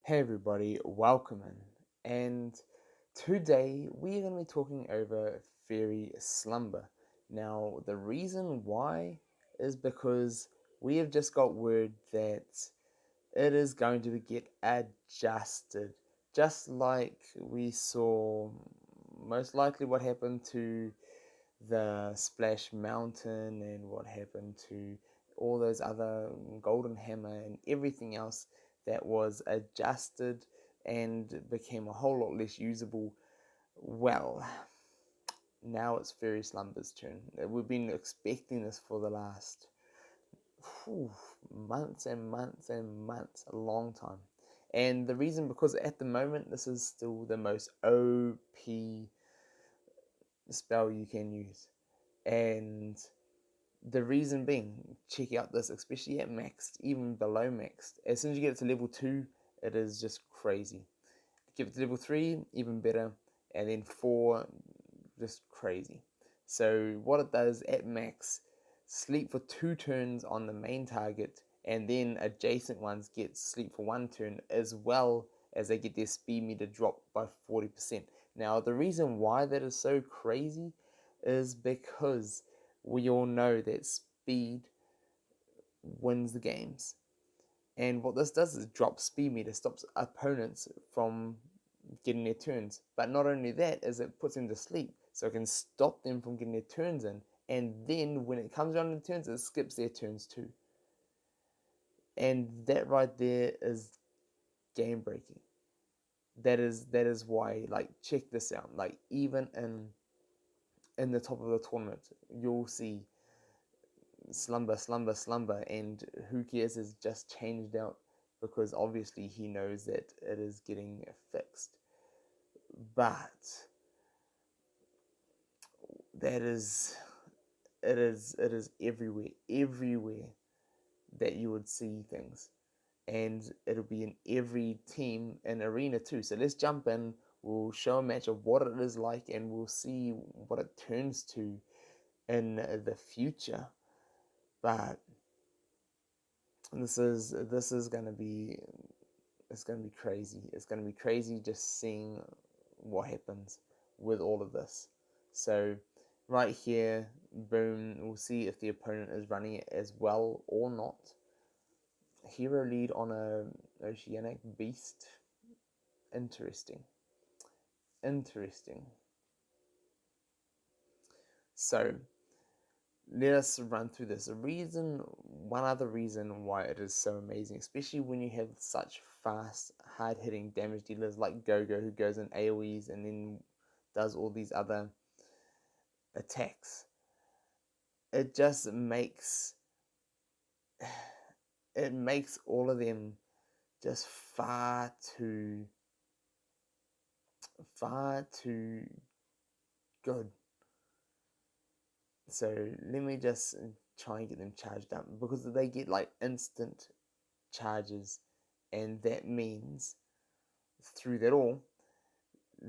Hey everybody, welcome in. And today we're going to be talking over Fairy Slumber. Now, the reason why is because we have just got word that it is going to get adjusted. Just like we saw most likely what happened to the Splash Mountain and what happened to all those other Golden Hammer and everything else that was adjusted and became a whole lot less usable. Well, now it's Fairy Slumber's turn. We've been expecting this for the last months and months and months, a long time. And the reason, because at the moment this is still the most OP spell you can use. And the reason being, check out this, especially at maxed, even below maxed. As soon as you get it to level 2, it is just crazy. Give it to level 3, even better. And then 4, just crazy. So what it does at max, sleep for 2 turns on the main target, and then adjacent ones get sleep for 1 turn, as well as they get their speed meter dropped by 40%. Now, the reason why that is so crazy is because we all know that speed wins the games. And what this does is drop speed meter, stops opponents from getting their turns. But not only that, is it puts them to sleep, so it can stop them from getting their turns in. And then when it comes around to the turns, it skips their turns too. And that right there is game breaking. That is why, like, check this out. Like, even in the top of the tournament, you'll see slumber, and who cares is just changed out, because obviously he knows that it is getting fixed. But that is it is everywhere that you would see things, and it'll be in every team and arena too. So let's jump in, we'll show a match of what it is like, and we'll see what it turns to in the future. But this is gonna be it's gonna be crazy. It's gonna be crazy just seeing what happens with all of this. So right here, boom, we'll see if the opponent is running it as well or not. Hero lead on a Oceanic Beast. Interesting. So let us run through this. One other reason why it is so amazing, especially when you have such fast, hard-hitting damage dealers like Gogo, who goes in AoEs and then does all these other attacks. It just makes all of them just far too good. So let me just try and get them charged up, because they get like instant charges, and that means through that all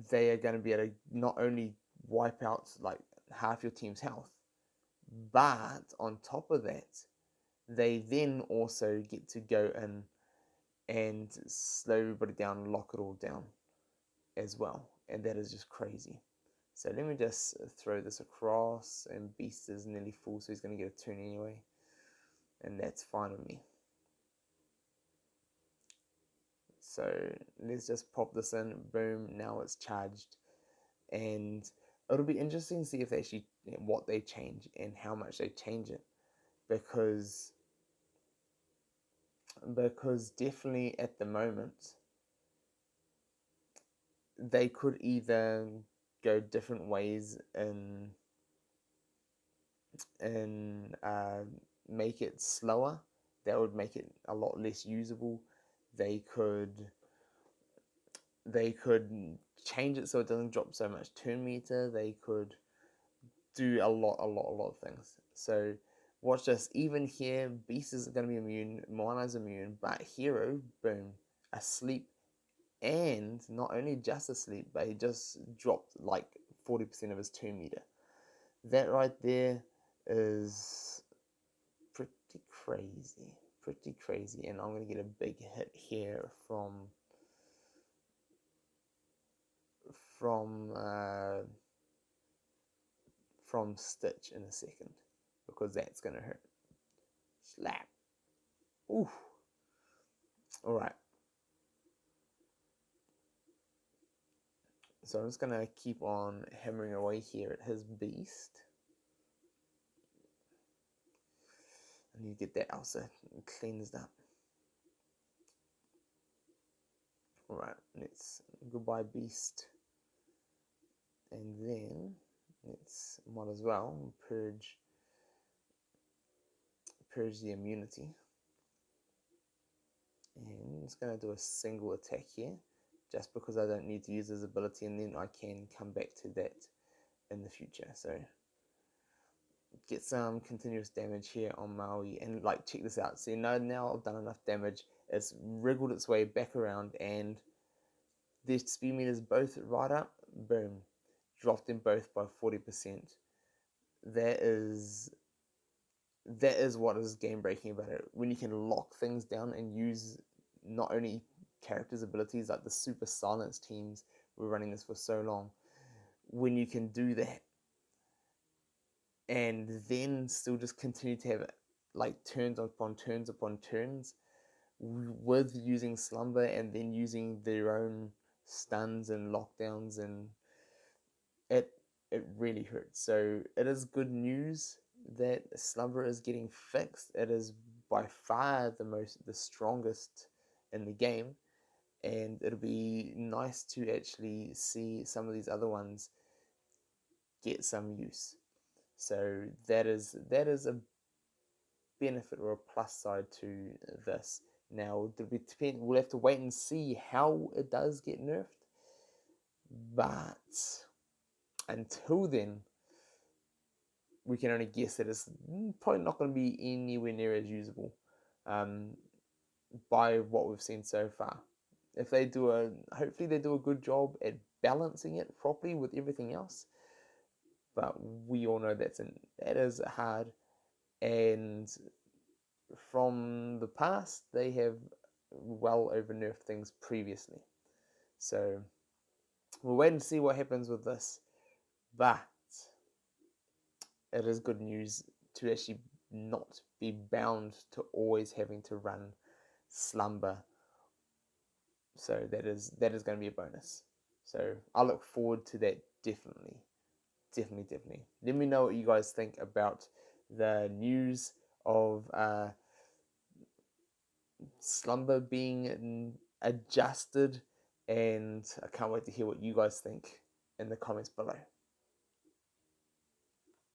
they are going to be able to not only wipe out like half your team's health, but on top of that they then also get to go in and slow everybody down and lock it all down as well, and that is just crazy. So let me just throw this across, and Beast is nearly full, so he's going to get a turn anyway, and that's fine with me. So let's just pop this in, boom, now it's charged, and it'll be interesting to see if they actually, what they change and how much they change it, because definitely at the moment they could either go different ways and make it slower. That would make it a lot less usable. They could change it so it doesn't drop so much turn meter. They could do a lot of things. So watch this. Even here, Beast is going to be immune, Moana's immune, but Hero, boom, asleep, and not only just asleep, but he just dropped like 40% of his turn meter. That right there is pretty crazy, and I'm going to get a big hit here from from Stitch in a second, because that's gonna hurt. Slap. Oof. Alright. So I'm just gonna keep on hammering away here at his beast. I need to get that Elsa cleansed up. Alright, let's goodbye beast. And then let's might as well purge the immunity. And it's gonna do a single attack here, just because I don't need to use his ability, and then I can come back to that in the future. So get some continuous damage here on Maui, and like check this out. See, now I've done enough damage. It's wriggled its way back around, and their speed meters both right up. Boom, dropped them both by 40%. That is what is game breaking about it. When you can lock things down and use not only characters' abilities, like the super silence teams were running this for so long. When you can do that and then still just continue to have it like turns upon turns upon turns with using Slumber and then using their own stuns and lockdowns, and it really hurts. So it is good news that Slumber is getting fixed. It is by far the strongest in the game, and it'll be nice to actually see some of these other ones get some use. So that is a benefit or a plus side to this. Now we'll have to wait and see how it does get nerfed, but until then, we can only guess that it's probably not going to be anywhere near as usable by what we've seen so far. If they hopefully they do a good job at balancing it properly with everything else. But we all know that is hard, and from the past they have well over nerfed things previously. So we'll wait and see what happens with this. But it is good news to actually not be bound to always having to run Slumber. So that is going to be a bonus. So I look forward to that definitely. Let me know what you guys think about the news of Slumber being adjusted, and I can't wait to hear what you guys think in the comments below.